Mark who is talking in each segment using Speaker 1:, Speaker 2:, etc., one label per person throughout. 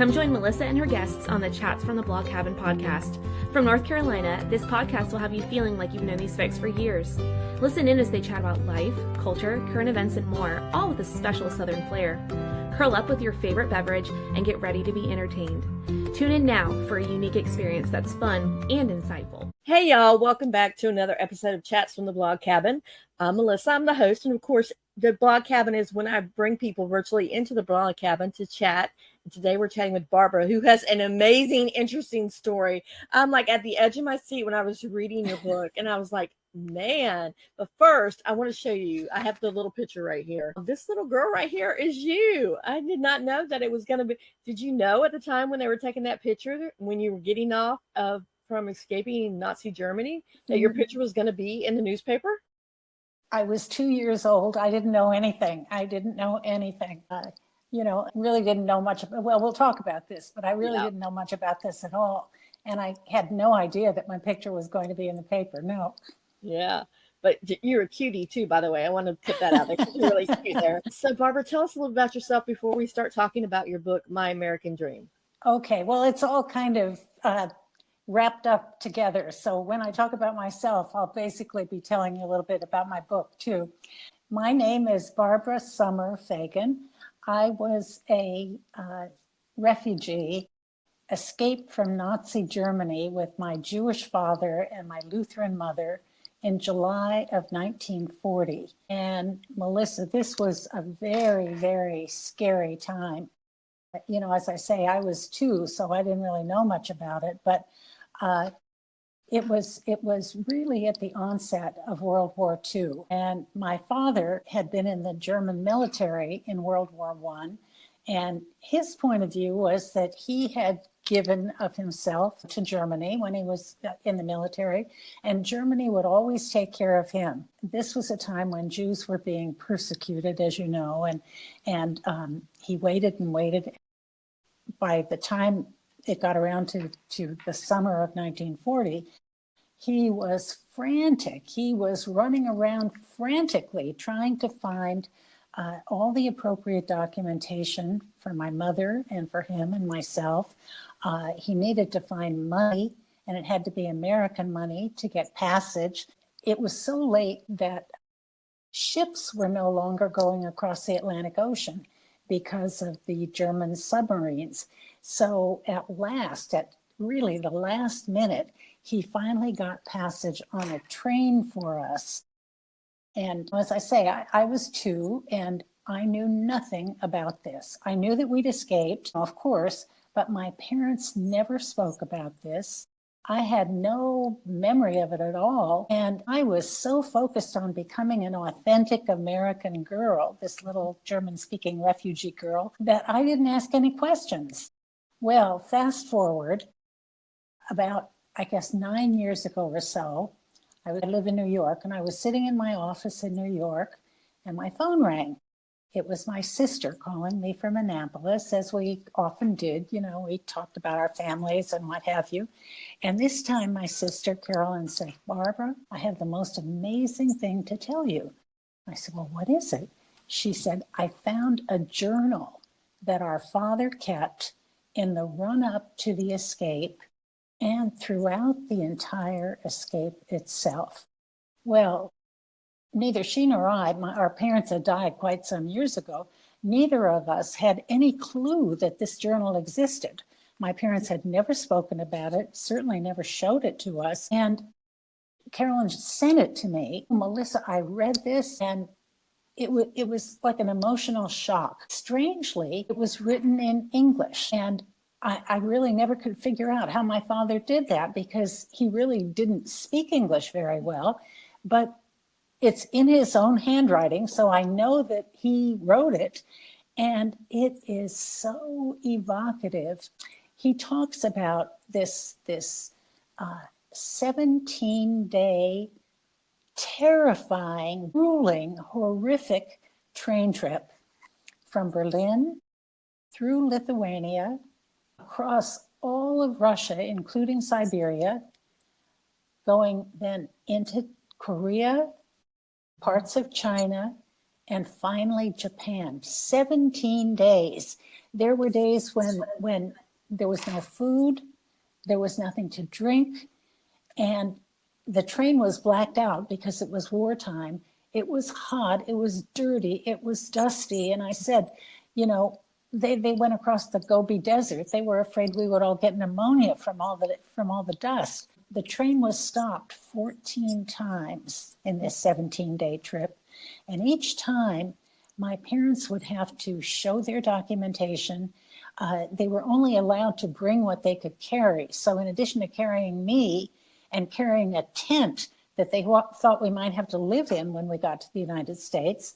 Speaker 1: Come join Melissa and her guests on the Chats from the Blog Cabin podcast. From North Carolina, this podcast will have you feeling like you've known these folks for years. Listen in as they chat about life, culture, current events, and more, all with a special Southern flair. Curl up with your favorite beverage and get ready to be entertained. Tune in now for a unique experience that's fun and insightful.
Speaker 2: Hey y'all, welcome back to another episode of Chats from the Blog Cabin. I'm Melissa, I'm the host, and of course, the Blog Cabin is when I bring people virtually into the Blog Cabin to chat. And today we're chatting with Barbara, who has an amazing, interesting story. I'm like at the edge of my seat when I was reading your book, and I was like, man. But first, I want to show you, I have the little picture right here. This little girl right here is you. I did not know that it was going to be. Did you know at the time when they were taking that picture, when you were getting off from escaping Nazi Germany, that your picture was going to be in the newspaper?
Speaker 3: I was 2 years old. I didn't know anything. Really didn't know much. Well, we'll talk about this, but I really didn't know much about this at all. And I had no idea that my picture was going to be in the paper. No.
Speaker 2: Yeah. But you're a cutie too, by the way. I want to put that out there. You're really cute there. So Barbara, tell us a little about yourself before we start talking about your book, My American Dream.
Speaker 3: Okay. Well, it's all kind of wrapped up together. So when I talk about myself, I'll basically be telling you a little bit about my book too. My name is Barbara Sommer Fagan. I was a refugee, escaped from Nazi Germany with my Jewish father and my Lutheran mother in July of 1940. And Melissa, this was a very, very scary time. You know, as I say, I was 2, so I didn't really know much about it, but it was really at the onset of World War II. And my father had been in the German military in World War I. And his point of view was that he had given of himself to Germany when he was in the military, and Germany would always take care of him. This was a time when Jews were being persecuted, as you know, and he waited and waited. By the time it got around to the summer of 1940, he was frantic. He was running around frantically trying to find all the appropriate documentation for my mother and for him and myself. He needed to find money, and it had to be American money to get passage. It was so late that ships were no longer going across the Atlantic Ocean because of the German submarines. So at last, at really the last minute, he finally got passage on a train for us. And as I say, I was 2 and I knew nothing about this. I knew that we'd escaped, of course, but my parents never spoke about this. I had no memory of it at all. And I was so focused on becoming an authentic American girl, this little German-speaking refugee girl, that I didn't ask any questions. Well, fast forward about, I guess, 9 years ago or so, I live in New York, and I was sitting in my office in New York, and my phone rang. It was my sister calling me from Annapolis, as we often did. You know, we talked about our families and what have you. And this time my sister, Carolyn, said, Barbara, I have the most amazing thing to tell you. I said, well, what is it? She said, I found a journal that our father kept in the run-up to the escape and throughout the entire escape itself. Well, neither she nor I, our parents had died quite some years ago, neither of us had any clue that this journal existed. My parents had never spoken about it, certainly never showed it to us. And Carolyn sent it to me. Melissa, I read this, and it was like an emotional shock. Strangely, it was written in English, and I really never could figure out how my father did that, because he really didn't speak English very well, but it's in his own handwriting, so I know that he wrote it, and it is so evocative. He talks about this 17-day terrifying, grueling, horrific train trip from Berlin through Lithuania, across all of Russia, including Siberia, going then into Korea, parts of China, and finally Japan. 17 days. There were days when there was no food, there was nothing to drink, and the train was blacked out because it was wartime. It was hot, it was dirty, it was dusty. And I said, you know, they went across the Gobi Desert. They were afraid we would all get pneumonia from all the dust. The train was stopped 14 times in this 17-day trip. And each time my parents would have to show their documentation. They were only allowed to bring what they could carry. So in addition to carrying me and carrying a tent that they thought we might have to live in when we got to the United States,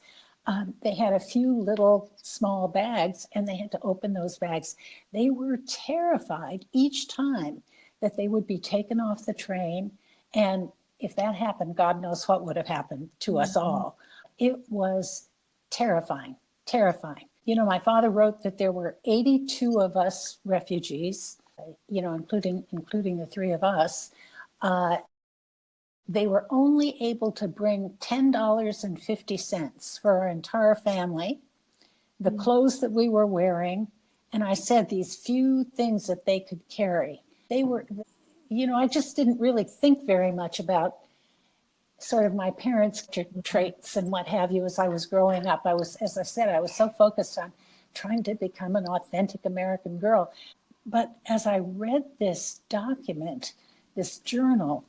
Speaker 3: they had a few little small bags, and they had to open those bags. They were terrified each time that they would be taken off the train. And if that happened, God knows what would have happened to us all. It was terrifying, terrifying. You know, my father wrote that there were 82 of us refugees, you know, including the three of us. They were only able to bring $10.50 for our entire family, the clothes that we were wearing, and I said these few things that they could carry. They were, you know, I just didn't really think very much about sort of my parents' traits and what have you as I was growing up. I was, as I said, I was so focused on trying to become an authentic American girl. But as I read this document, this journal,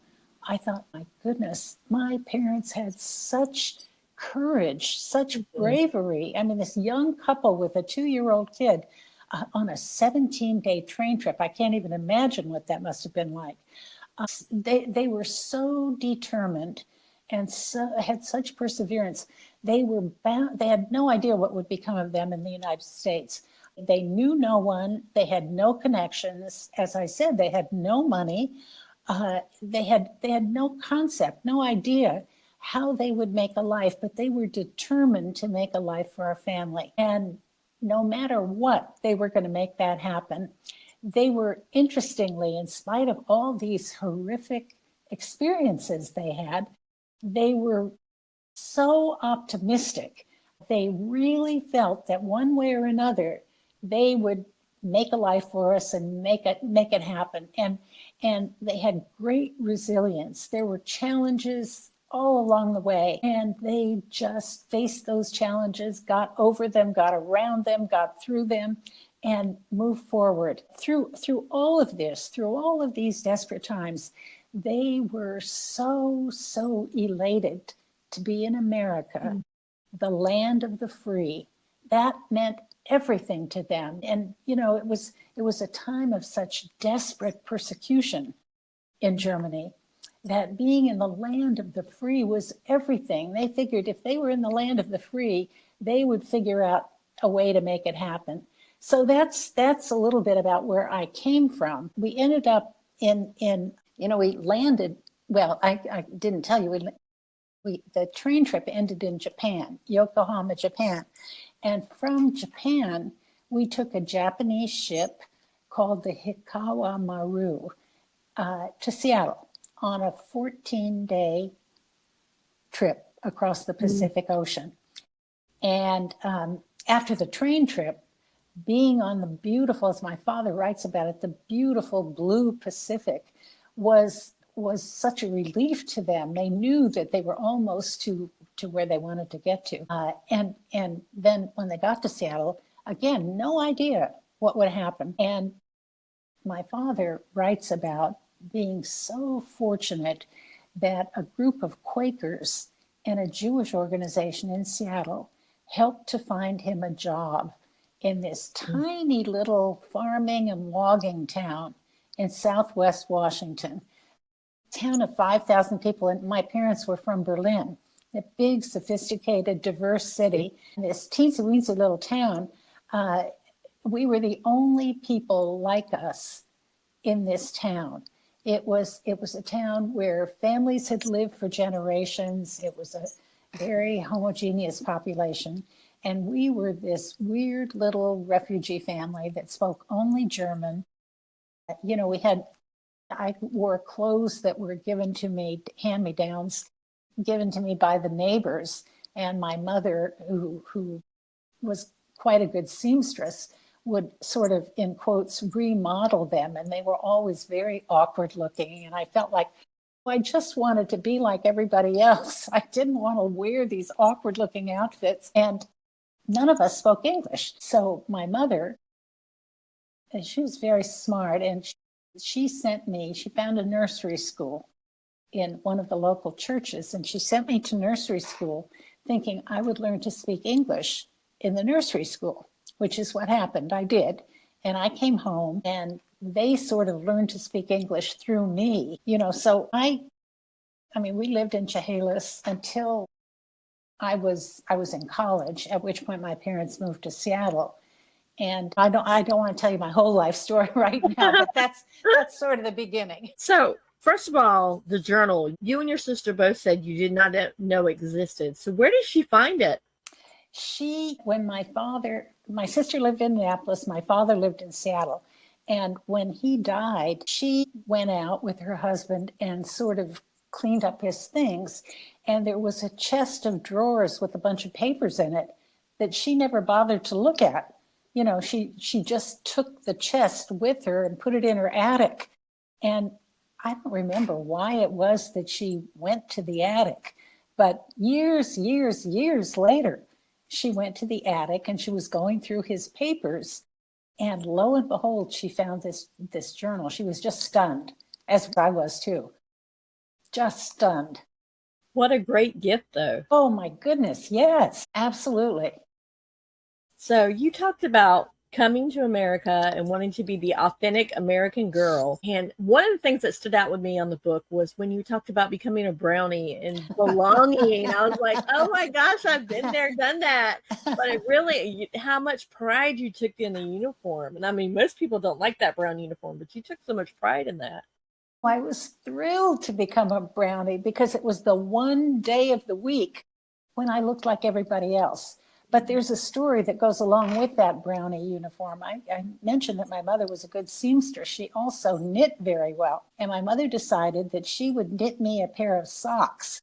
Speaker 3: I thought, my goodness, my parents had such courage, such bravery. I mean, this young couple with a 2-year-old kid on a 17-day train trip. I can't even imagine what that must have been like. They were so determined and had such perseverance. They were bound. They had no idea what would become of them in the United States. They knew no one. They had no connections. As I said, they had no money. They had no concept, no idea how they would make a life, but they were determined to make a life for our family. And no matter what, they were going to make that happen. They were, interestingly, in spite of all these horrific experiences they had, they were so optimistic. They really felt that one way or another, they would make a life for us and make it happen. And they had great resilience. There were challenges all along the way, and they just faced those challenges, got over them, got around them, got through them, and moved forward. Through all of this, through all of these desperate times, they were so elated to be in America, the land of the free. That meant everything to them. And, you know, it was a time of such desperate persecution in Germany that being in the land of the free was everything. They figured if they were in the land of the free, they would figure out a way to make it happen. So that's a little bit about where I came from. We ended up in you know, we landed, well, I didn't tell you, the train trip ended in Japan, Yokohama, Japan. And from Japan, we took a Japanese ship called the Hikawa Maru to Seattle on a 14-day trip across the Pacific Ocean. And after the train trip, being on the beautiful, as my father writes about it, the beautiful blue Pacific was such a relief to them. They knew that they were almost to where they wanted to get to. And then when they got to Seattle, again, no idea what would happen. And my father writes about being so fortunate that a group of Quakers and a Jewish organization in Seattle helped to find him a job in this tiny little farming and logging town in Southwest Washington. Town of 5,000 people, and my parents were from Berlin, a big, sophisticated, diverse city. In this teensy-weensy little town, we were the only people like us in this town. It was a town where families had lived for generations. It was a very homogeneous population. And we were this weird little refugee family that spoke only German. You know, I wore clothes that were given to me, hand-me-downs, given to me by the neighbors. And my mother, who was quite a good seamstress, would sort of, in quotes, remodel them. And they were always very awkward looking. And I felt like I just wanted to be like everybody else. I didn't want to wear these awkward looking outfits. And none of us spoke English. So my mother, and she was very smart, and she found a nursery school in one of the local churches, and she sent me to nursery school thinking I would learn to speak English in the nursery school, which is what happened. I did. And I came home and they sort of learned to speak English through me, so I mean, we lived in Chehalis until I was in college, at which point my parents moved to Seattle. And I don't want to tell you my whole life story right now, but that's sort of the beginning.
Speaker 2: So first of all, the journal, you and your sister both said you did not know existed. So where did she find it?
Speaker 3: When my sister lived in Minneapolis, my father lived in Seattle. And when he died, she went out with her husband and sort of cleaned up his things. And there was a chest of drawers with a bunch of papers in it that she never bothered to look at. She just took the chest with her and put it in her attic. And I don't remember why it was that she went to the attic, but years later, she went to the attic and she was going through his papers. And lo and behold, she found this journal. She was just stunned, as I was too. Just stunned.
Speaker 2: What a great gift, though.
Speaker 3: Oh my goodness, yes, absolutely.
Speaker 2: So you talked about coming to America and wanting to be the authentic American girl. And one of the things that stood out with me on the book was when you talked about becoming a brownie and belonging. I was like, oh my gosh, I've been there, done that. But it really, how much pride you took in the uniform. And I mean, most people don't like that brown uniform, but you took so much pride in that.
Speaker 3: I was thrilled to become a brownie because it was the one day of the week when I looked like everybody else. But there's a story that goes along with that brownie uniform. I mentioned that my mother was a good seamstress. She also knit very well. And my mother decided that she would knit me a pair of socks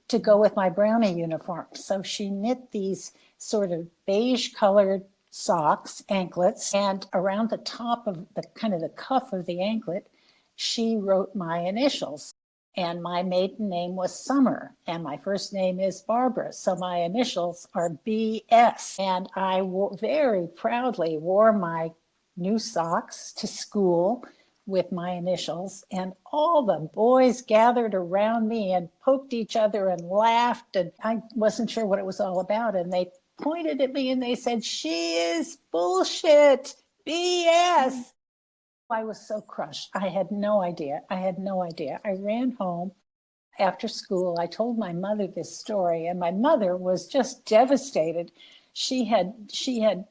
Speaker 3: to go with my brownie uniform. So she knit these sort of beige colored socks, anklets, and around the top of the cuff of the anklet, she wrote my initials. And my maiden name was Sommer, and my first name is Barbara. So my initials are BS. And I very proudly wore my new socks to school with my initials. And all the boys gathered around me and poked each other and laughed. And I wasn't sure what it was all about. And they pointed at me and they said, "She is bullshit, BS." I was so crushed. I had no idea. I ran home after school. I told my mother this story, and my mother was just devastated. She had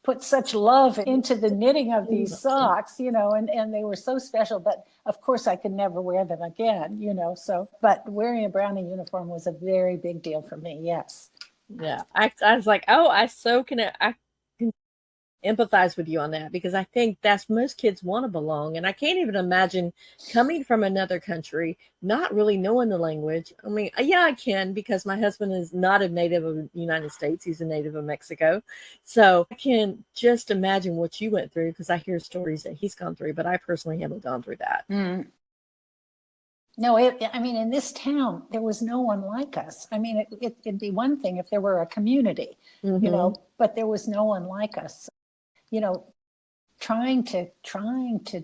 Speaker 3: put such love into the knitting of these socks, and they were so special. But of course, I could never wear them again, but wearing a brownie uniform was a very big deal for me. Yes.
Speaker 2: Yeah. I was like, oh, I can empathize with you on that, because I think that's most kids want to belong. And I can't even imagine coming from another country, not really knowing the language. I mean, yeah, I can, because my husband is not a native of the United States. He's a native of Mexico. So I can just imagine what you went through, because I hear stories that he's gone through, but I personally haven't gone through that.
Speaker 3: Mm. No, in this town, there was no one like us. I mean, it'd be one thing if there were a community, but there was no one like us. Trying to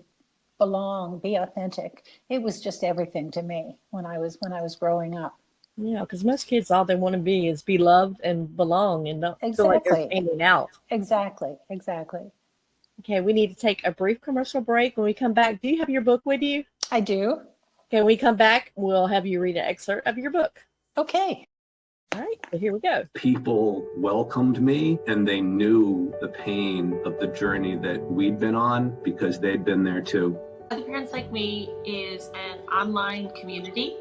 Speaker 3: belong, be authentic. It was just everything to me when I was growing up.
Speaker 2: Yeah, because most kids, all they want to be is be loved and belong, and not feel like they're standing out.
Speaker 3: Exactly.
Speaker 2: Okay, we need to take a brief commercial break. When we come back, do you have your book with you?
Speaker 3: I do.
Speaker 2: Okay, when we come back, we'll have you read an excerpt of your book.
Speaker 3: Okay.
Speaker 2: All right, so here we go.
Speaker 4: People welcomed me, and they knew the pain of the journey that we'd been on because they'd been there too.
Speaker 5: Other Parents Like Me is an online community,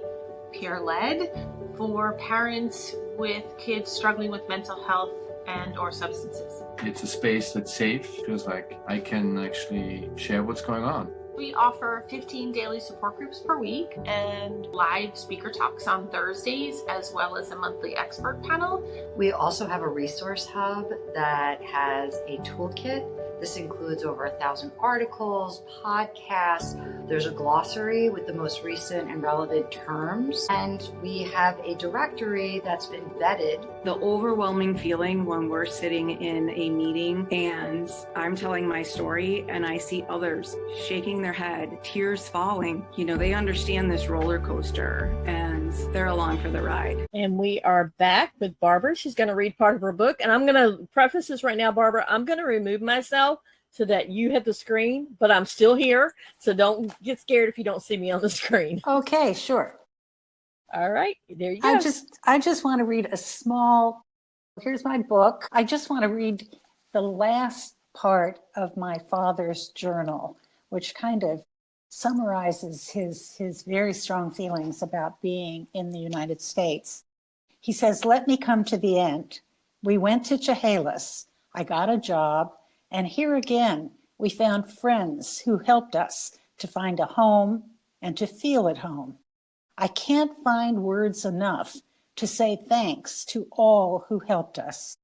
Speaker 5: peer-led, for parents with kids struggling with mental health and or substances.
Speaker 6: It's a space that's safe. Feels like I can actually share what's going on.
Speaker 5: We offer 15 daily support groups per week and live speaker talks on Thursdays, as well as a monthly expert panel.
Speaker 7: We also have a resource hub that has a toolkit This includes over 1,000 articles, podcasts. There's a glossary with the most recent and relevant terms. And we have a directory that's been vetted.
Speaker 8: The overwhelming feeling when we're sitting in a meeting and I'm telling my story and I see others shaking their head, tears falling. They understand this roller coaster and they're along for the ride.
Speaker 2: And we are back with Barbara. She's going to read part of her book. And I'm going to preface this right now, Barbara. I'm going to remove myself so that you hit the screen, but I'm still here. So don't get scared if you don't see me on the screen.
Speaker 3: Okay, sure.
Speaker 2: All right, there you go.
Speaker 3: I just want to read here's my book. I just want to read the last part of my father's journal, which kind of summarizes his very strong feelings about being in the United States. He says, "Let me come to the end. We went to Chehalis. I got a job. And here again, we found friends who helped us to find a home and to feel at home. I can't find words enough to say thanks to all who helped us.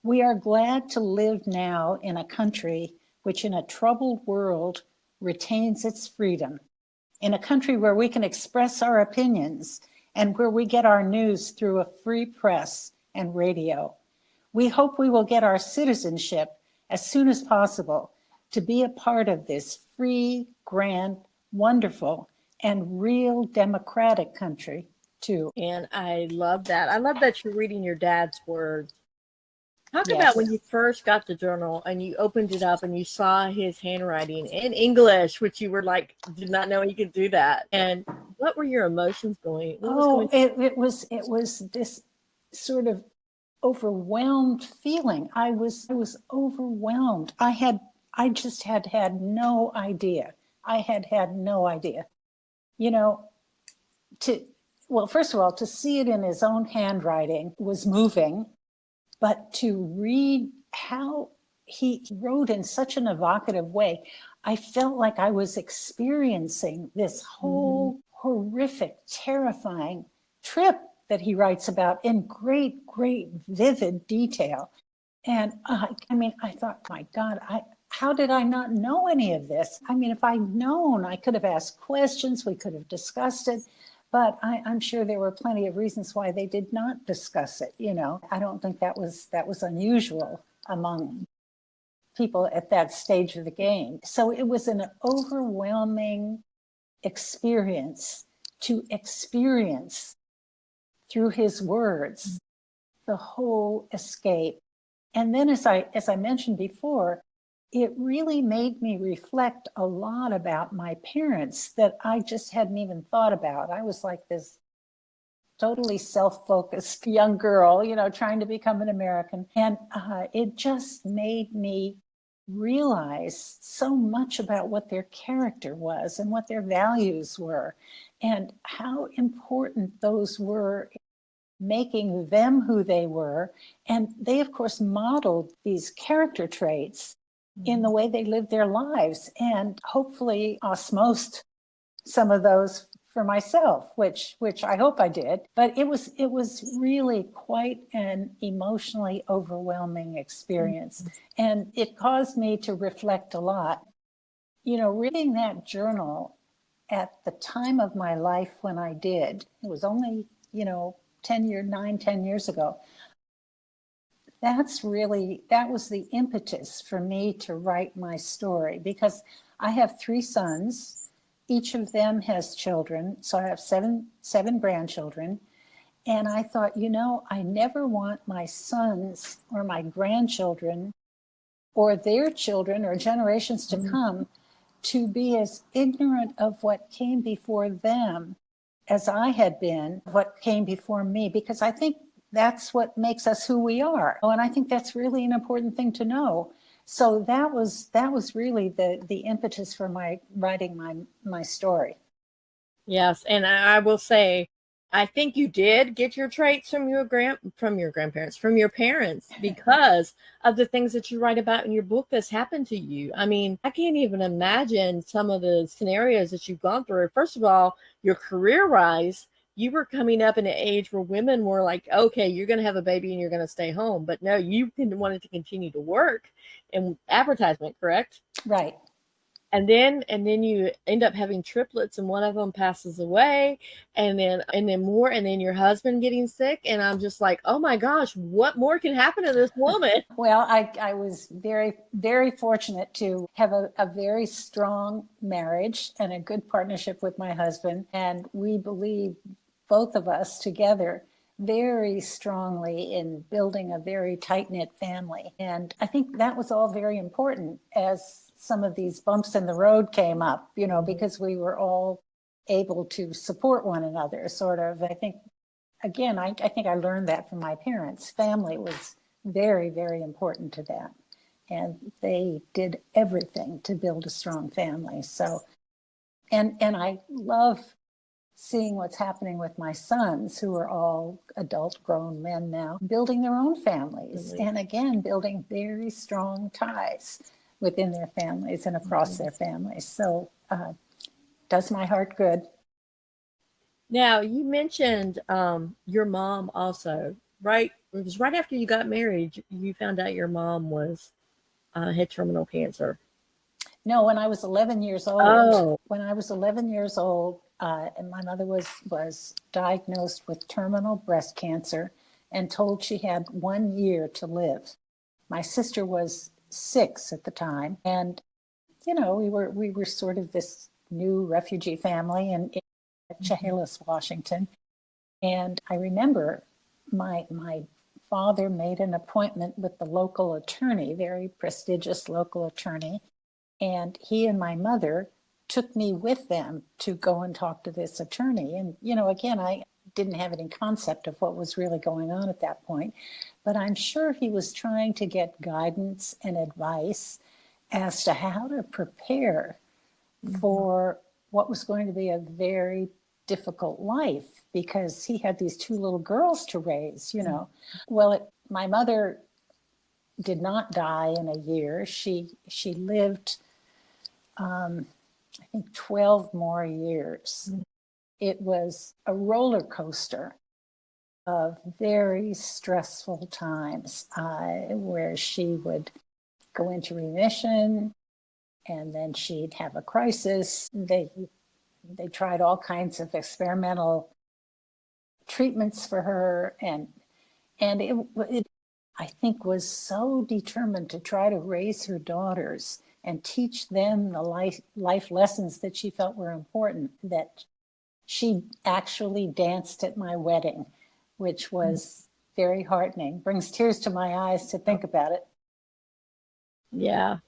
Speaker 3: We are glad to live now in a country which in a troubled world retains its freedom, in a country where we can express our opinions and where we get our news through a free press and radio. We hope we will get our citizenship as soon as possible to be a part of this free, grand, wonderful, and real democratic country too."
Speaker 2: And I love that. I love that you're reading your dad's words. Talk
Speaker 3: Yes.
Speaker 2: about when you first got the journal and you opened it up and you saw his handwriting in English, which you were like, did not know you could do that. And what were your emotions going?
Speaker 3: It was this sort of overwhelmed feeling. I was overwhelmed. I just had no idea. I had no idea. First of all, to see it in his own handwriting was moving, but to read how he wrote in such an evocative way, I felt like I was experiencing this whole horrific, terrifying trip that he writes about in great, great, vivid detail. And I thought, my God, how did I not know any of this? If I'd known, I could have asked questions, we could have discussed it, but I'm sure there were plenty of reasons why they did not discuss it. I don't think that was unusual among people at that stage of the game. So it was an overwhelming experience to experience through his words the whole escape. And then as I mentioned before, it really made me reflect a lot about my parents that I just hadn't even thought about. I was like this totally self-focused young girl, trying to become an American. And it just made me realize so much about what their character was and what their values were and how important those were, making them who they were. And they, of course, modeled these character traits in the way they lived their lives, and hopefully osmosed some of those for myself, which I hope I did. But it was really quite an emotionally overwhelming experience. And it caused me to reflect a lot. Reading that journal at the time of my life when I did, it was only, 10 years ago. That was the impetus for me to write my story, because I have 3 sons. Each of them has children. So I have seven grandchildren. And I thought, I never want my sons or my grandchildren or their children or generations to come to be as ignorant of what came before them as I had been, what came before me, because I think that's what makes us who we are. And I think that's really an important thing to know. So that was really the impetus for my writing my story.
Speaker 2: Yes, and I will say, I think you did get your traits from your grandparents, from your parents, because of the things that you write about in your book that's happened to you. I can't even imagine some of the scenarios that you've gone through. First of all, your career rise, you were coming up in an age where women were like, okay, you're going to have a baby and you're going to stay home. But no, you wanted to continue to work in advertisement, correct?
Speaker 3: Right.
Speaker 2: And then you end up having triplets, and one of them passes away, and then more, and then your husband getting sick. And I'm just like, oh my gosh, what more can happen to this woman?
Speaker 3: Well, I was very, very fortunate to have a very strong marriage and a good partnership with my husband. And we believe, both of us together, very strongly in building a very tight-knit family. And I think that was all very important as some of these bumps in the road came up, because we were all able to support one another, sort of. I think, again, I think I learned that from my parents. Family was very, very important to them. And they did everything to build a strong family. So, and I love seeing what's happening with my sons, who are all adult grown men now, building their own families. And again, building very strong ties within their families and across their families. So does my heart good.
Speaker 2: Now, you mentioned your mom also, right? It was right after you got married, you found out your mom had terminal cancer.
Speaker 3: No, when I was 11 years old.
Speaker 2: Oh.
Speaker 3: When I was 11 years old, and my mother was diagnosed with terminal breast cancer and told she had 1 year to live. My sister was 6 at the time, and we were sort of this new refugee family in Chehalis, Washington. And I remember my father made an appointment with the local attorney, very prestigious local attorney, and he and my mother took me with them to go and talk to this attorney. And again, I didn't have any concept of what was really going on at that point, but I'm sure he was trying to get guidance and advice as to how to prepare for what was going to be a very difficult life, because he had these 2 little girls to raise. Well, my mother did not die in a year. She lived, I think, 12 more years. It was a roller coaster of very stressful times, where she would go into remission and then she'd have a crisis. They tried all kinds of experimental treatments for her, and it I think was so determined to try to raise her daughters and teach them the life lessons that she felt were important, that she actually danced at my wedding, which was very heartening. Brings tears to my eyes to think about it.
Speaker 2: Yeah.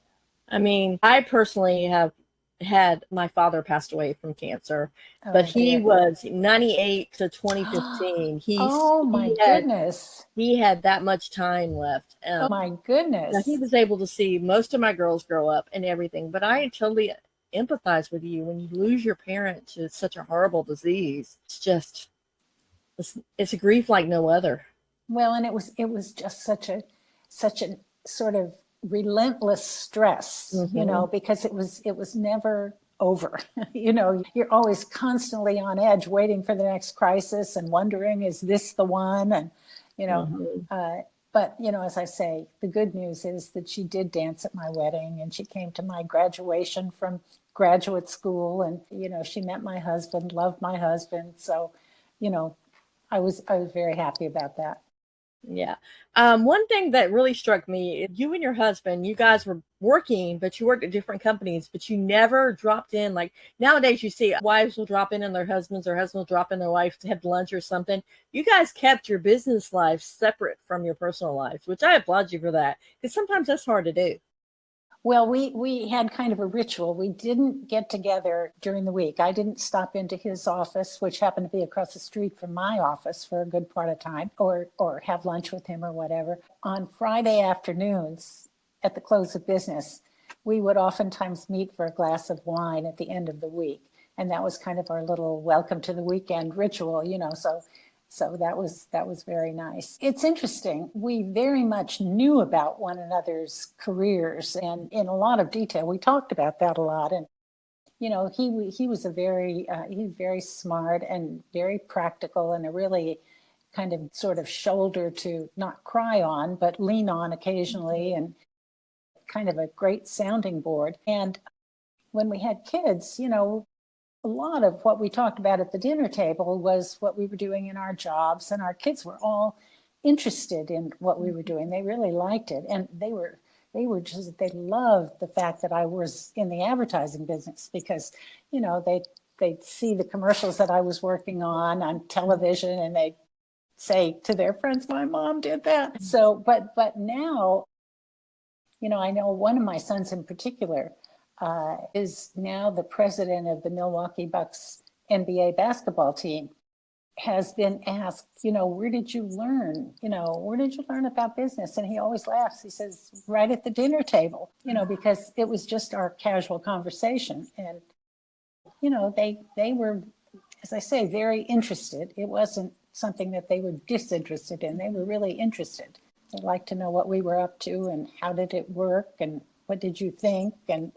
Speaker 2: I mean, I personally have had my father passed away from cancer, but he was 98 to 2015.
Speaker 3: Goodness.
Speaker 2: He had that much time left.
Speaker 3: Oh my goodness.
Speaker 2: He was able to see most of my girls grow up and everything, but I totally empathize with you when you lose your parent to such a horrible disease. It's a grief like no other.
Speaker 3: Well, and it was just such a sort of relentless stress, because it was never over. You're always constantly on edge, waiting for the next crisis and wondering, is this the one? And but as I say, the good news is that she did dance at my wedding, and she came to my graduation from graduate school, and she met my husband, loved my husband. So I was very happy about that.
Speaker 2: Yeah. One thing that really struck me, you and your husband, you guys were working, but you worked at different companies, but you never dropped in. Like nowadays you see wives will drop in their husbands, or husbands will drop in their wife to have lunch or something. You guys kept your business life separate from your personal life, which I applaud you for that, because sometimes that's hard to do.
Speaker 3: Well, we had kind of a ritual. We didn't get together during the week. I didn't stop into his office, which happened to be across the street from my office, for a good part of time, or have lunch with him or whatever. On Friday afternoons, at the close of business, we would oftentimes meet for a glass of wine at the end of the week. And that was kind of our little welcome to the weekend ritual, So that was very nice. It's interesting. We very much knew about one another's careers, and in a lot of detail. We talked about that a lot. And, he was he's very smart and very practical, and a really kind of sort of shoulder to not cry on, but lean on occasionally, and kind of a great sounding board. And when we had kids, a lot of what we talked about at the dinner table was what we were doing in our jobs, and our kids were all interested in what we were doing. They really liked it, and they loved the fact that I was in the advertising business, because they'd see the commercials that I was working on television, and they'd say to their friends, my mom did that. So but now, I know one of my sons in particular is now the president of the Milwaukee Bucks NBA basketball team, has been asked, where did you learn? Where did you learn about business? And he always laughs. He says, right at the dinner table, because it was just our casual conversation. And, they were, as I say, very interested. It wasn't something that they were disinterested in. They were really interested. They liked to know what we were up to, and how did it work, and what did you think, and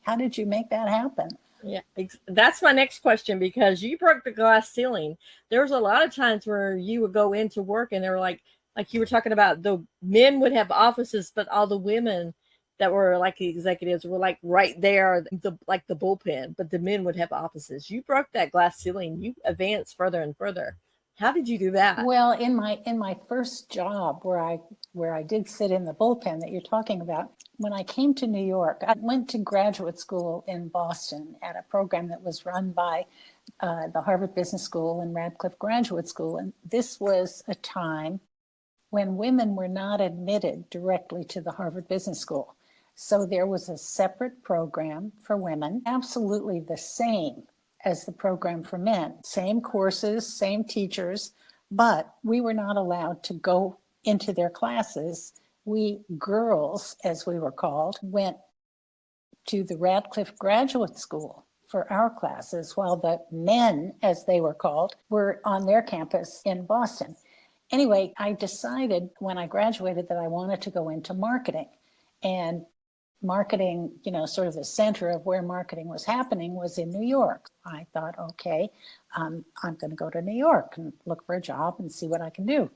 Speaker 3: how did you make that happen?
Speaker 2: Yeah, that's my next question, because you broke the glass ceiling. There was a lot of times where you would go into work and they were like you were talking about, the men would have offices, but all the women that were like the executives were like right there, the bullpen, but the men would have offices. You broke that glass ceiling. You advanced further and further. How did you do that?
Speaker 3: Well, in my first job, where I did sit in the bullpen that you're talking about, when I came to New York, I went to graduate school in Boston at a program that was run by the Harvard Business School and Radcliffe Graduate School. And this was a time when women were not admitted directly to the Harvard Business School. So there was a separate program for women, absolutely the same as the program for men. Same courses, same teachers, but we were not allowed to go into their classes. We girls, as we were called, went to the Radcliffe Graduate School for our classes, while the men, as they were called, were on their campus in Boston. Anyway, I decided when I graduated that I wanted to go into marketing. And marketing, sort of the center of where marketing was happening was in New York. I thought, okay, I'm going to go to New York and look for a job and see what I can do.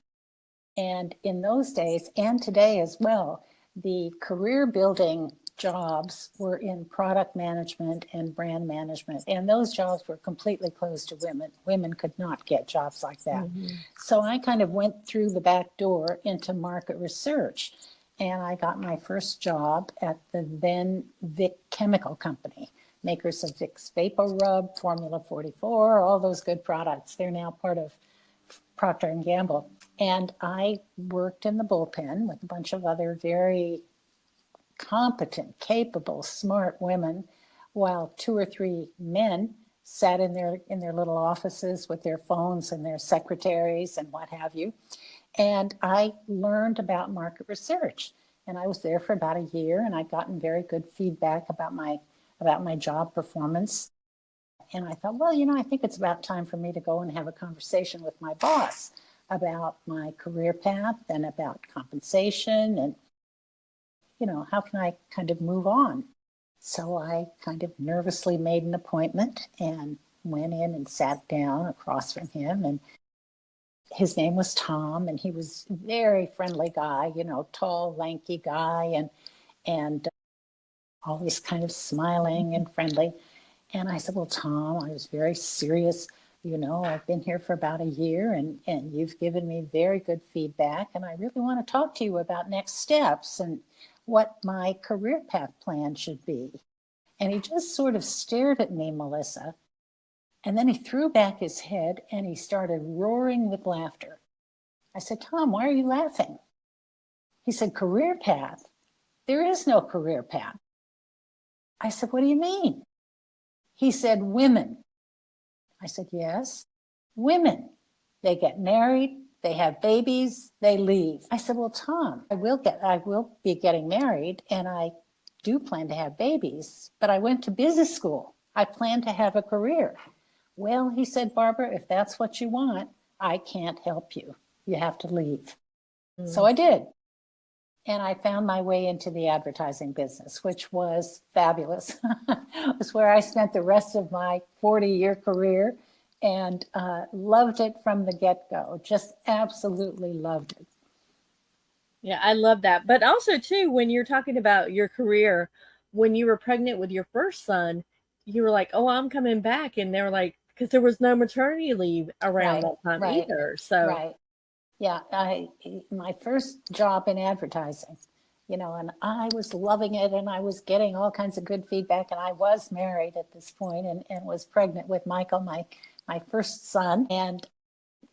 Speaker 3: And in those days, and today as well, the career building jobs were in product management and brand management. And those jobs were completely closed to women. Women could not get jobs like that. Mm-hmm. So I kind of went through the back door into market research. And I got my first job at the then Vic Chemical Company, makers of Vicks Vapor Rub, Formula 44, all those good products. They're now part of Procter & Gamble. And I worked in the bullpen with a bunch of other very competent, capable, smart women, while 2 or 3 men sat in their little offices with their phones and their secretaries and what have you. And I learned about market research. And I was there for about a year, and I'd gotten very good feedback about my job performance. And I thought, well, I think it's about time for me to go and have a conversation with my boss about my career path and about compensation and, how can I kind of move on? So I kind of nervously made an appointment and went in and sat down across from him. And his name was Tom, and he was a very friendly guy, tall, lanky guy, and always kind of smiling and friendly. And I said, well, Tom, I was very serious. I've been here for about a year, and you've given me very good feedback, and I really want to talk to you about next steps and what my career path plan should be. And he just sort of stared at me, Melissa, and then he threw back his head and he started roaring with laughter. I said, Tom, why are you laughing? He said, career path? There is no career path. I said, what do you mean? He said, women. I said, yes, women. They get married, they have babies, they leave. I said, well, Tom, I will be getting married, and I do plan to have babies, but I went to business school. I plan to have a career. Well, he said, Barbara, if that's what you want, I can't help you. You have to leave. So I did. And I found my way into the advertising business, which was fabulous. It was where I spent the rest of my 40-year career and loved it from the get-go. Just absolutely loved it.
Speaker 2: Yeah, I love that. But also, too, when you're talking about your career, when you were pregnant with your first son, you were like, oh, I'm coming back. And they were like, because there was no maternity leave around that time either. So,
Speaker 3: right. Yeah, my first job in advertising, and I was loving it, and I was getting all kinds of good feedback, and I was married at this point and was pregnant with Michael, my first son. And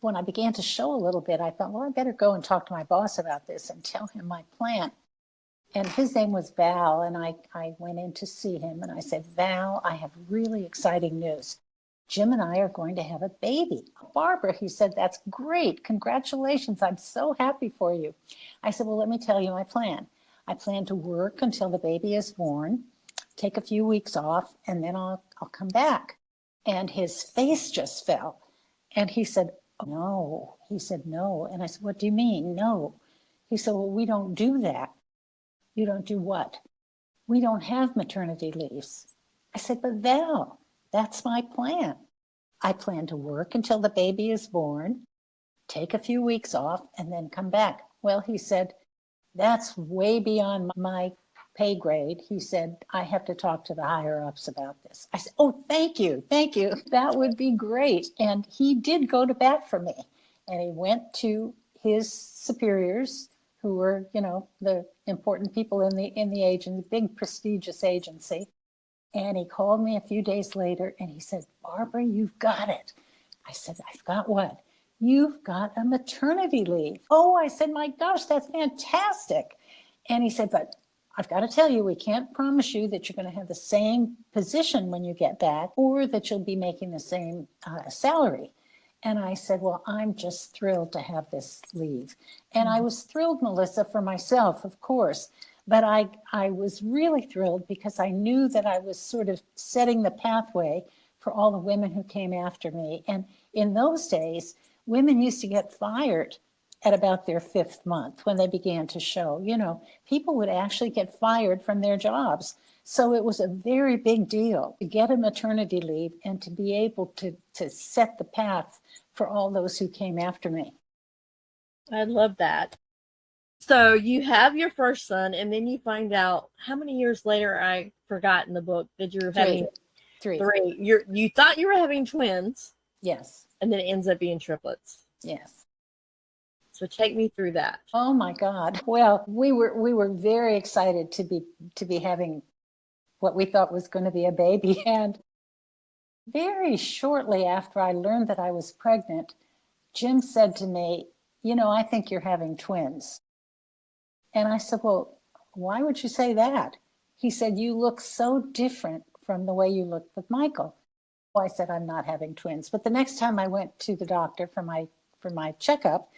Speaker 3: when I began to show a little bit, I thought, well, I better go and talk to my boss about this and tell him my plan. And his name was Val, and I went in to see him, and I said, Val, I have really exciting news. Jim and I are going to have a baby. Barbara, he said, that's great. Congratulations. I'm so happy for you. I said, well, let me tell you my plan. I plan to work until the baby is born, take a few weeks off, and then I'll come back. And his face just fell. And he said, oh, no. He said, no. And I said, what do you mean? No. He said, well, we don't do that. You don't do what? We don't have maternity leaves. I said, but Val, that's my plan. I plan to work until the baby is born, take a few weeks off, and then come back. Well, he said, that's way beyond my pay grade. He said, I have to talk to the higher ups about this. I said, oh, thank you. That would be great. And he did go to bat for me. And he went to his superiors, who were, the important people in the agency, big prestigious agency. And he called me a few days later and he said, Barbara, you've got it. I said, I've got what? You've got a maternity leave. Oh, I said, my gosh, that's fantastic. And he said, but I've got to tell you, we can't promise you that you're going to have the same position when you get back or that you'll be making the same salary. And I said, well, I'm just thrilled to have this leave. And I was thrilled, Melissa, for myself, of course. But I was really thrilled because I knew that I was sort of setting the pathway for all the women who came after me. And in those days, women used to get fired at about their 5th month when they began to show. People would actually get fired from their jobs. So it was a very big deal to get a maternity leave and to be able to set the path for all those who came after me.
Speaker 2: I love that. So you have your first son, and then you find out how many years later, I forgot in the book, that you're having three. You thought you were having twins.
Speaker 3: Yes.
Speaker 2: And then it ends up being triplets.
Speaker 3: Yes.
Speaker 2: So take me through that.
Speaker 3: Oh my God. Well, we were very excited to be having what we thought was going to be a baby. And very shortly after I learned that I was pregnant, Jim said to me, I think you're having twins. And I said, well, why would you say that? He said, you look so different from the way you looked with Michael. Well, I said, I'm not having twins. But the next time I went to the doctor for my checkup,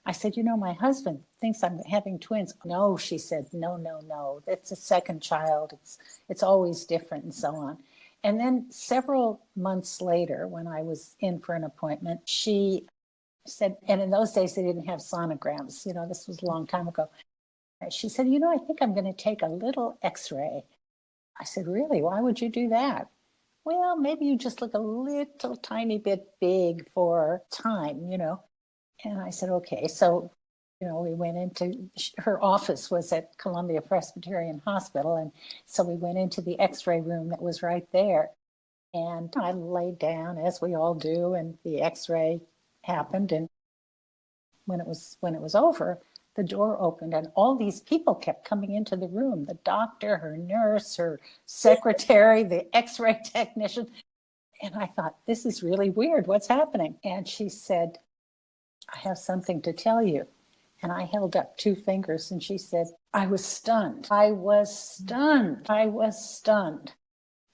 Speaker 3: I said, my husband thinks I'm having twins. No, she said, no. That's a second child. It's always different and so on. And then several months later, when I was in for an appointment, she said, and in those days they didn't have sonograms. This was a long time ago. She said, I think I'm going to take a little x-ray. I said, really? Why would you do that? Well, maybe you just look a little tiny bit big for time, And I said, okay. So, we went into, her office was at Columbia Presbyterian Hospital. And so we went into the x-ray room that was right there. And I laid down, as we all do, and the x-ray happened. And when it was over, the door opened and all these people kept coming into the room, the doctor, her nurse, her secretary, the x-ray technician. And I thought, this is really weird. What's happening? And she said, I have something to tell you. And I held up 2 fingers and she said, I was stunned.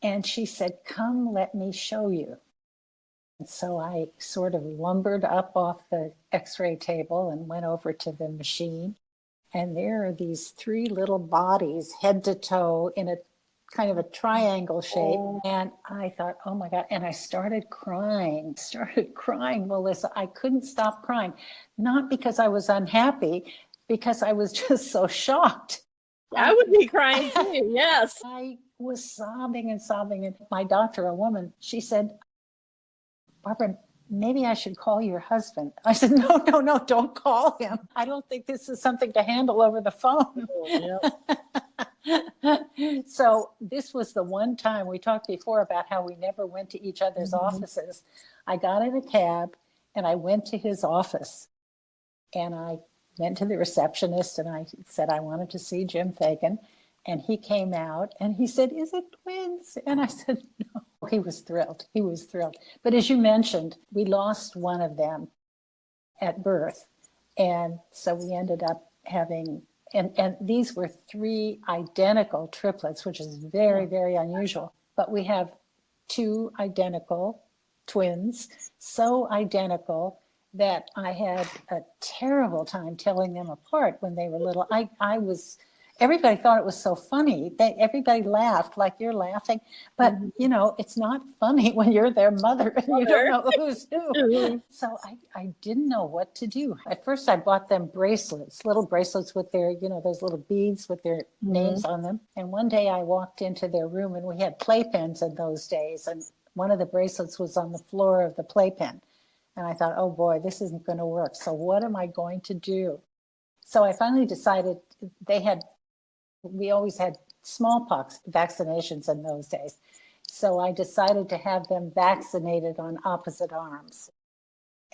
Speaker 3: And she said, come, let me show you. And so I sort of lumbered up off the x-ray table and went over to the machine. And there are these 3 little bodies, head to toe, in a kind of a triangle shape. And I thought, oh my God. And I started crying, Melissa. I couldn't stop crying, not because I was unhappy, because I was just so shocked.
Speaker 2: I would be crying too. Yes.
Speaker 3: I was sobbing and sobbing. And my doctor, a woman, she said, Barbara, maybe I should call your husband. I said, no, don't call him. I don't think this is something to handle over the phone. So this was the one time we talked before about how we never went to each other's offices. I got in a cab and I went to his office, and I went to the receptionist and I said I wanted to see Jim Fagan. And he came out and he said, is it twins? And I said, no. He was thrilled. He was thrilled. But as you mentioned, we lost one of them at birth. And so we ended up having, and these were 3 identical triplets, which is very, very unusual. But we have 2 identical twins, so identical that I had a terrible time telling them apart when they were little. Everybody thought it was so funny. Everybody laughed like you're laughing, but it's not funny when you're their mother and you don't know who's who. So I didn't know what to do. At first I bought them bracelets, little bracelets with their, those little beads with their names on them. And one day I walked into their room and we had playpens in those days. And one of the bracelets was on the floor of the playpen. And I thought, oh boy, this isn't going to work. So what am I going to do? So I finally decided we always had smallpox vaccinations in those days. So I decided to have them vaccinated on opposite arms.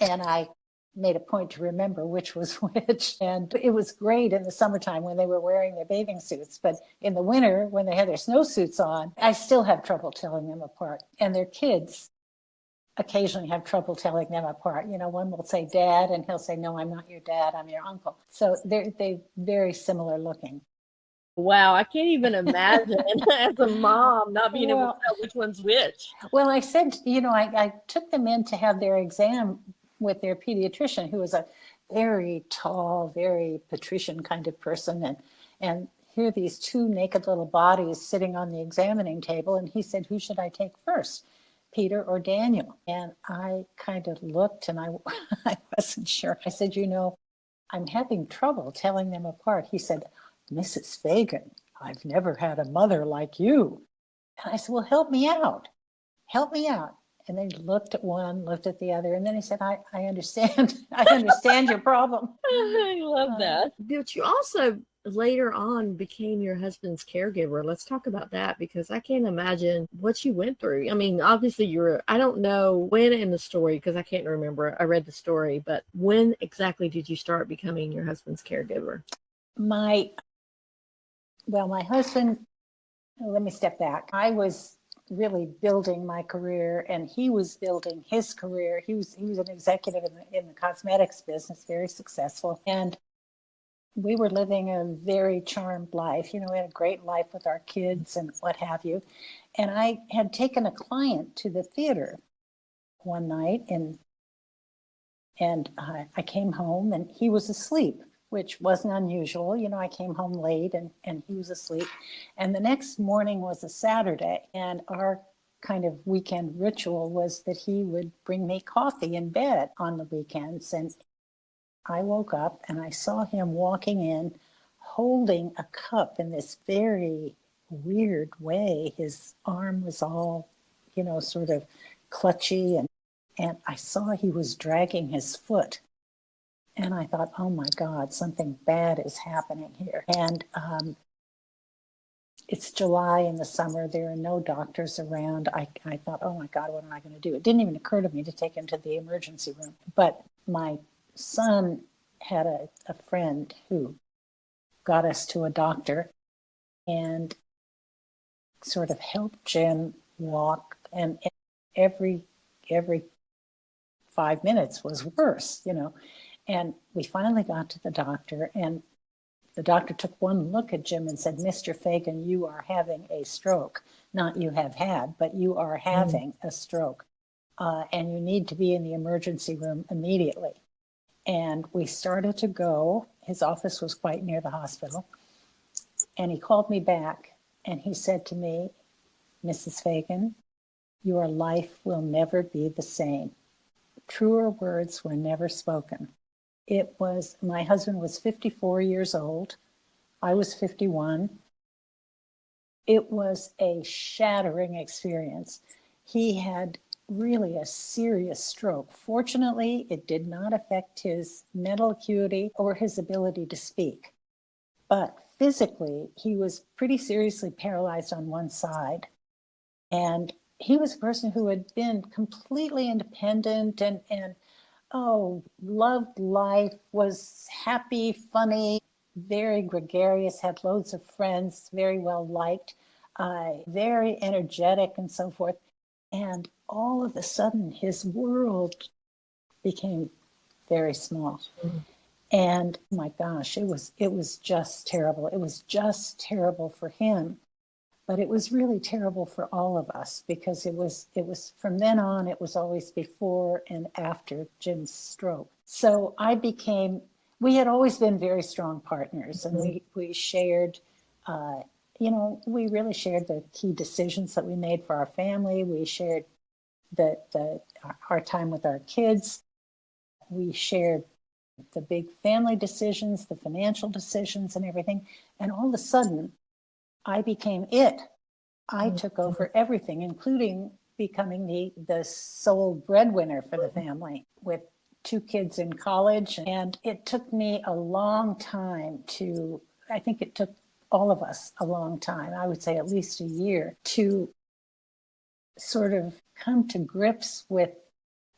Speaker 3: And I made a point to remember which was which. And it was great in the summertime when they were wearing their bathing suits. But in the winter, when they had their snowsuits on, I still have trouble telling them apart. And their kids occasionally have trouble telling them apart. One will say dad and he'll say, no, I'm not your dad, I'm your uncle. So they're very similar looking.
Speaker 2: Wow, I can't even imagine as a mom not being able to tell which one's which.
Speaker 3: Well, I said, I took them in to have their exam with their pediatrician, who was a very tall, very patrician kind of person. And here are these 2 naked little bodies sitting on the examining table. And he said, who should I take first, Peter or Daniel? And I kind of looked and I wasn't sure. I said, I'm having trouble telling them apart. He said, Mrs. Fagan, I've never had a mother like you. And I said, well, help me out. Help me out. And then he looked at one, looked at the other, and then he said, I understand. I understand your problem.
Speaker 2: I love that. But you also later on became your husband's caregiver. Let's talk about that, because I can't imagine what you went through. I mean, obviously I don't know when in the story, because I can't remember. I read the story, but when exactly did you start becoming your husband's caregiver? My husband, let me step back. I was really building my career and he was building his career. He was an executive in the cosmetics business, very successful. And we were living a very charmed life. We had a great life with our kids and what have you. And I had taken a client to the theater one night and I came home and he was asleep, which wasn't unusual. I came home late and he was asleep. And the next morning was a Saturday. And our kind of weekend ritual was that he would bring me coffee in bed on the weekends. And I woke up and I saw him walking in holding a cup in this very weird way. His arm was all, sort of clutchy. And I saw he was dragging his foot. And I thought, oh my God, something bad is happening here. And it's July in the summer. There are no doctors around. I thought, oh my God, what am I going to do? It didn't even occur to me to take him to the emergency room. But my son had a friend who got us to a doctor and sort of helped Jim walk. And every 5 minutes was worse, And we finally got to the doctor, and the doctor took one look at Jim and said, Mr. Fagan, you are having a stroke. Not you have had, but you are having a stroke. And you need to be in the emergency room immediately. And we started to go. His office was quite near the hospital. And he called me back and he said to me, Mrs. Fagan, your life will never be the same. Truer words were never spoken.
Speaker 3: My husband was 54 years old. I was 51. It was a shattering experience. He had really a serious stroke. Fortunately, it did not affect his mental acuity or his ability to speak. But physically, he was pretty seriously paralyzed on one side. And he was a person who had been completely independent and loved life, was happy, funny, very gregarious, had loads of friends, very well liked, very energetic and so forth. And all of a sudden, his world became very small. Mm-hmm. And oh my gosh, it was just terrible. It was just terrible for him, but it was really terrible for all of us, because it was from then on, it was always before and after Jim's stroke. So we had always been very strong partners, and we shared, we really shared the key decisions that we made for our family. We shared our time with our kids. We shared the big family decisions, the financial decisions and everything. And all of a sudden, I became it. I took over everything, including becoming the sole breadwinner for the family with 2 kids in college. And it took me a long time I think it took all of us a long time, I would say at least a year, to sort of come to grips with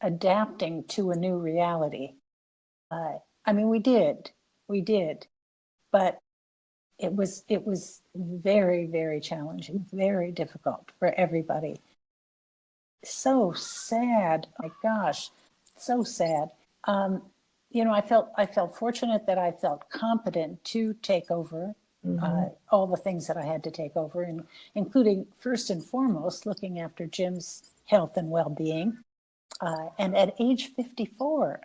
Speaker 3: adapting to a new reality. We did, but it was very, very challenging, very difficult for everybody. So sad. Oh my gosh, so sad. I felt fortunate that I felt competent to take over all the things that I had to take over, and including first and foremost looking after Jim's health and well-being. And at age 54,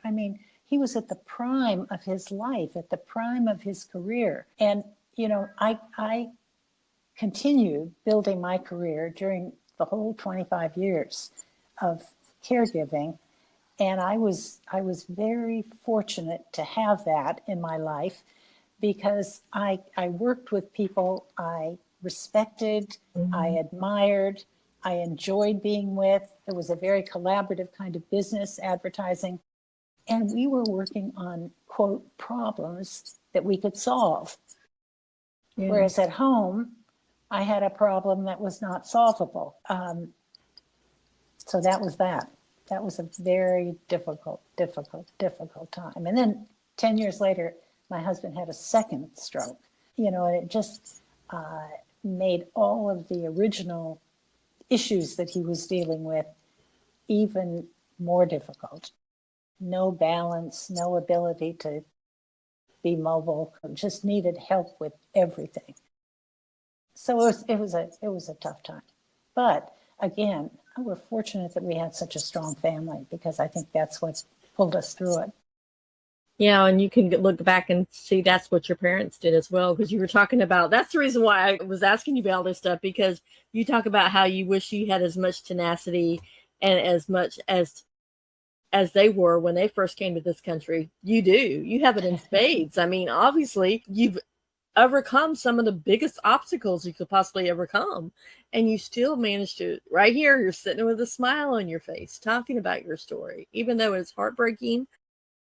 Speaker 3: he was at the prime of his life, at the prime of his career. And I continued building my career during the whole 25 years of caregiving. And I was very fortunate to have that in my life, because I worked with people I respected, I admired, I enjoyed being with. It was a very collaborative kind of business, advertising. And we were working on, quote, problems that we could solve. Yeah. Whereas at home, I had a problem that was not solvable. So that was that. That was a very difficult time. And then 10 years later, my husband had a second stroke, and it just made all of the original issues that he was dealing with even more difficult. No balance, no ability to be mobile, just needed help with everything. So it was a tough time. But again, we're fortunate that we had such a strong family, because I think that's what pulled us through it.
Speaker 2: Yeah, and you can look back and see that's what your parents did as well, because you were talking about, that's the reason why I was asking you about all this stuff, because you talk about how you wish you had as much tenacity and as much as they were when they first came to this country. You do. You have it in spades. Obviously, you've overcome some of the biggest obstacles you could possibly overcome, and you still managed to, right here, you're sitting with a smile on your face, talking about your story. Even though it's heartbreaking,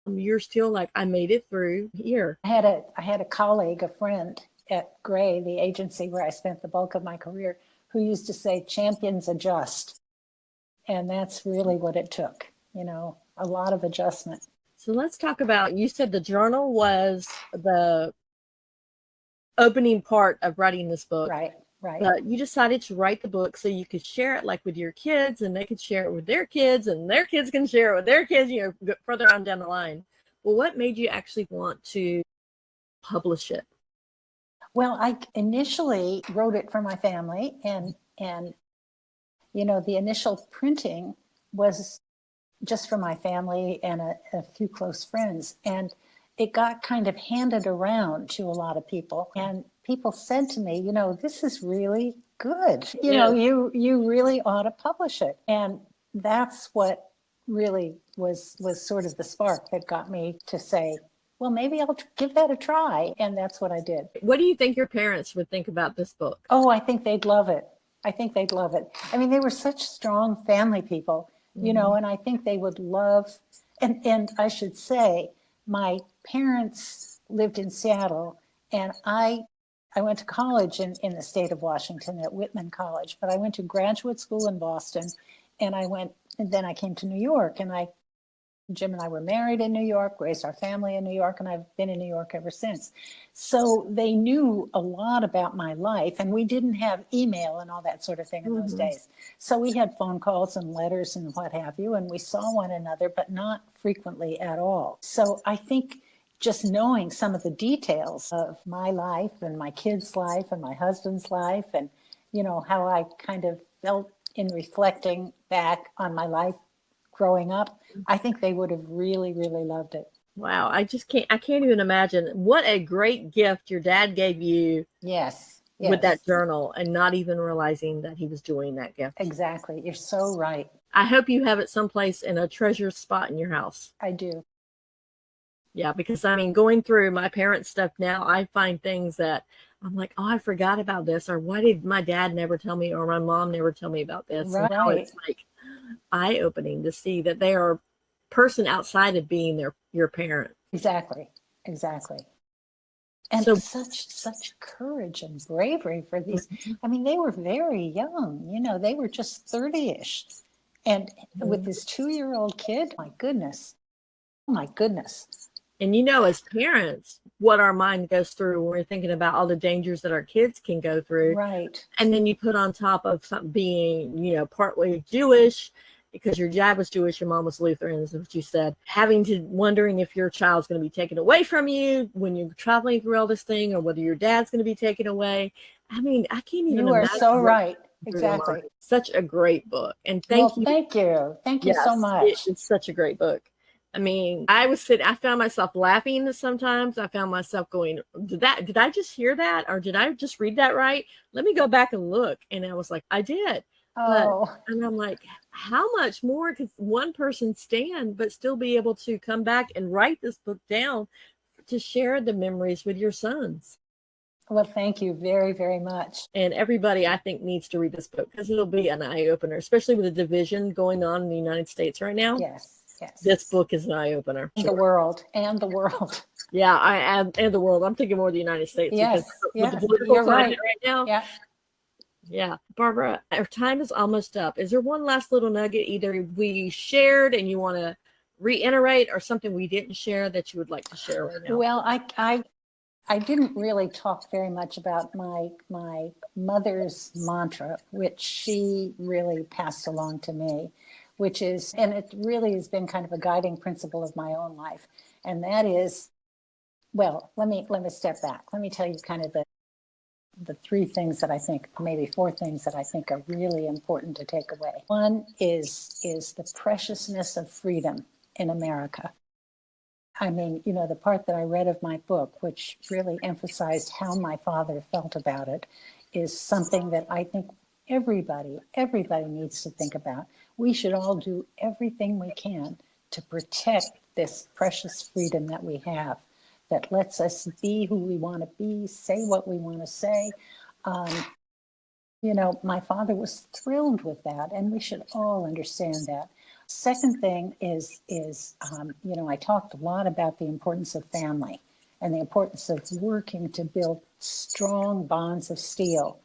Speaker 2: you're still like, I made it through here.
Speaker 3: I had a colleague, a friend at Gray, the agency where I spent the bulk of my career, who used to say, champions adjust. And that's really what it took, a lot of adjustment.
Speaker 2: So let's talk about, you said the journal was the opening part of writing this book.
Speaker 3: Right.
Speaker 2: But you decided to write the book so you could share it with your kids, and they could share it with their kids, and their kids can share it with their kids, further on down the line. Well, what made you actually want to publish it?
Speaker 3: Well, I initially wrote it for my family, and the initial printing was just for my family and a few close friends. And it got kind of handed around to a lot of people. And people said to me, this is really good. You really ought to publish it. And that's what really was sort of the spark that got me to say, well, maybe I'll give that a try. And that's what I did.
Speaker 2: What do you think your parents would think about this book?
Speaker 3: Oh, I think they'd love it. I think they'd love it. I mean, they were such strong family people, you know, and I think they would love, and I should say, my parents lived in Seattle, and I went to college in the state of Washington at Whitman College, but I went to graduate school in Boston, and then I came to New York, and Jim and I were married in New York, raised our family in New York, and I've been in New York ever since. So they knew a lot about my life, and we didn't have email and all that sort of thing in those days. So we had phone calls and letters and what have you, and we saw one another, but not frequently at all. So I think just knowing some of the details of my life and my kids' life and my husband's life, and, you know, how I kind of felt in reflecting back on my life growing up, I think they would have really, really loved it.
Speaker 2: Wow, I can't even imagine what a great gift your dad gave you.
Speaker 3: Yes.
Speaker 2: With that journal, and not even realizing that he was doing that gift.
Speaker 3: Exactly. You're so right.
Speaker 2: I hope you have it someplace in a treasure spot in your house.
Speaker 3: I do.
Speaker 2: Yeah, because I mean, going through my parents' stuff now, I find things that I'm like, oh, I forgot about this, or why did my dad never tell me, or my mom never tell me about this?
Speaker 3: Right.
Speaker 2: And now it's like eye-opening to see that they are a person outside of being your parent.
Speaker 3: Exactly. And
Speaker 2: so,
Speaker 3: such courage and bravery for these. I mean, they were very young, you know, they were just 30-ish. And with this 2-year-old kid, my goodness.
Speaker 2: And you know, as parents, what our mind goes through when we're thinking about all the dangers that our kids can go through.
Speaker 3: Right.
Speaker 2: And then you put on top of something being, you know, partly Jewish, because your dad was Jewish, your mom was Lutheran, is what you said. Wondering if your child's going to be taken away from you when you're traveling through all this thing, or whether your dad's going to be taken away. I mean, I can't even imagine.
Speaker 3: You are so right. Exactly.
Speaker 2: Such a great book. And thank you.
Speaker 3: Thank you so much.
Speaker 2: It's such a great book. I mean, I found myself laughing sometimes. I found myself going, did I just hear that? Or did I just read that right? Let me go back and look. And I was like, I did. And I'm like, how much more could one person stand, but still be able to come back and write this book down to share the memories with your sons?
Speaker 3: Well, thank you very, very much.
Speaker 2: And everybody, I think, needs to read this book, because it'll be an eye-opener, especially with the division going on in the United States right now.
Speaker 3: Yes.
Speaker 2: This book is an eye-opener.
Speaker 3: The world.
Speaker 2: Yeah, and the world. I'm thinking more of the United States.
Speaker 3: Yes.
Speaker 2: With the political climate right now.
Speaker 3: Yeah.
Speaker 2: Yeah. Barbara, our time is almost up. Is there one last little nugget either we shared and you want to reiterate, or something we didn't share that you would like to share right now?
Speaker 3: Well, I didn't really talk very much about my mother's mantra, which she really passed along to me, which is, and it really has been kind of a guiding principle of my own life. And that is, well, let me step back. Let me tell you kind of the 3 things that I think, maybe 4 things that I think are really important to take away. One is the preciousness of freedom in America. I mean, you know, the part that I read of my book, which really emphasized how my father felt about it, is something that I think everybody needs to think about. We should all do everything we can to protect this precious freedom that we have, that lets us be who we want to be, say what we want to say. You know, my father was thrilled with that, and we should all understand that. Second thing is, you know, I talked a lot about the importance of family and the importance of working to build strong bonds of steel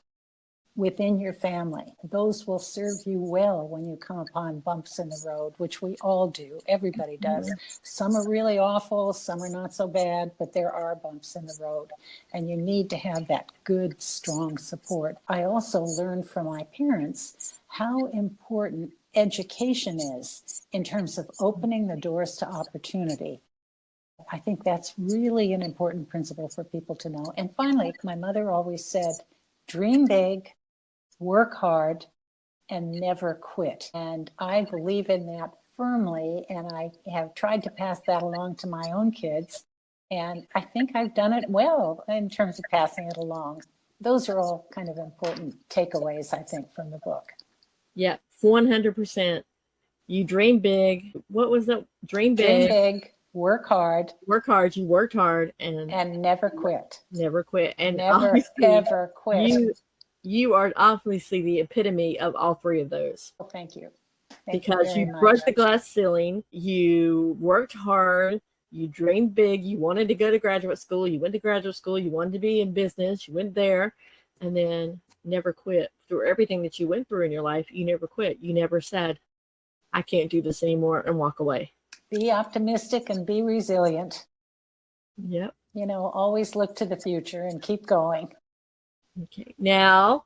Speaker 3: within your family. Those will serve you well when you come upon bumps in the road, which we all do. Everybody does. Some are really awful, some are not so bad, but there are bumps in the road, and you need to have that good, strong support. I also learned from my parents how important education is in terms of opening the doors to opportunity. I think that's really an important principle for people to know. And finally, my mother always said, dream big, work hard, and never quit. And I believe in that firmly, and I have tried to pass that along to my own kids. And I think I've done it well in terms of passing it along. Those are all kind of important takeaways, I think, from the book.
Speaker 2: Yeah, 100%. You dream big. What was it? Dream
Speaker 3: Dream
Speaker 2: big.
Speaker 3: big, work hard,
Speaker 2: Work hard. You worked hard and
Speaker 3: never quit.
Speaker 2: never quit. And
Speaker 3: Never,
Speaker 2: obviously,
Speaker 3: ever quit.
Speaker 2: you are obviously the epitome of all three of those.
Speaker 3: Well, thank you. Thank
Speaker 2: Because
Speaker 3: you
Speaker 2: you
Speaker 3: very
Speaker 2: broke
Speaker 3: much.
Speaker 2: the glass ceiling, you worked hard, you dreamed big, you wanted to go to graduate school, you went to graduate school, you wanted to be in business, you went there, and then never quit. Through everything that you went through in your life, you never quit. You never said, I can't do this anymore, and walk away.
Speaker 3: Be optimistic and be resilient.
Speaker 2: Yep.
Speaker 3: You know, always look to the future and keep going.
Speaker 2: Okay. Now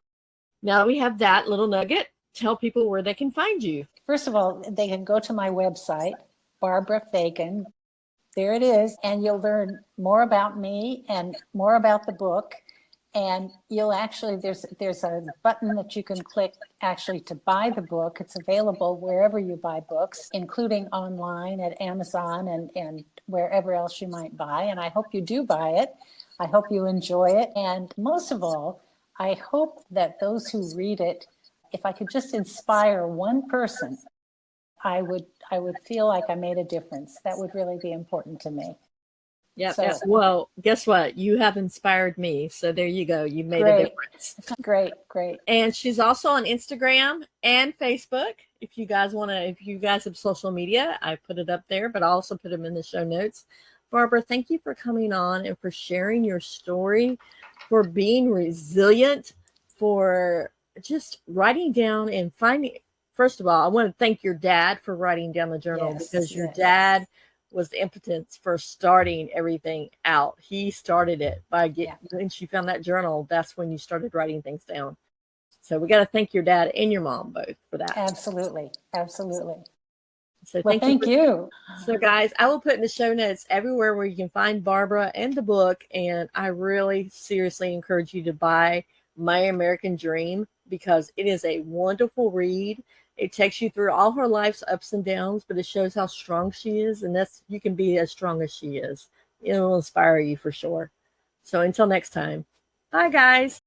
Speaker 2: we have that little nugget. Tell people where they can find you.
Speaker 3: First of all, they can go to my website, Barbara Fagan. There it is. And you'll learn more about me and more about the book. And you'll actually, there's a button that you can click actually to buy the book. It's available wherever you buy books, including online at Amazon and wherever else you might buy. And I hope you do buy it. I hope you enjoy it. And most of all, I hope that those who read it, if I could just inspire one person, I would feel like I made a difference. That would really be important to me.
Speaker 2: Yeah.
Speaker 3: So-
Speaker 2: Well, guess what? You have inspired me. So there you go. You made a difference.
Speaker 3: Great.
Speaker 2: And she's also on Instagram and Facebook. If you guys have social media, I put it up there, but I also put them in the show notes. Barbara, thank you for coming on and for sharing your story, for being resilient, for just writing down and finding. First of all, I want to thank your dad for writing down the journal, because your dad was the impetus for starting everything out. He started it by when she found that journal. That's when you started writing things down. So we got to thank your dad and your mom both for that.
Speaker 3: Absolutely.
Speaker 2: So
Speaker 3: Well, thank you.
Speaker 2: So guys, I will put in the show notes everywhere where you can find Barbara and the book. And I really seriously encourage you to buy My American Dream, because it is a wonderful read. It takes you through all her life's ups and downs, but it shows how strong she is. And you can be as strong as she is. It will inspire you for sure. So until next time, bye guys.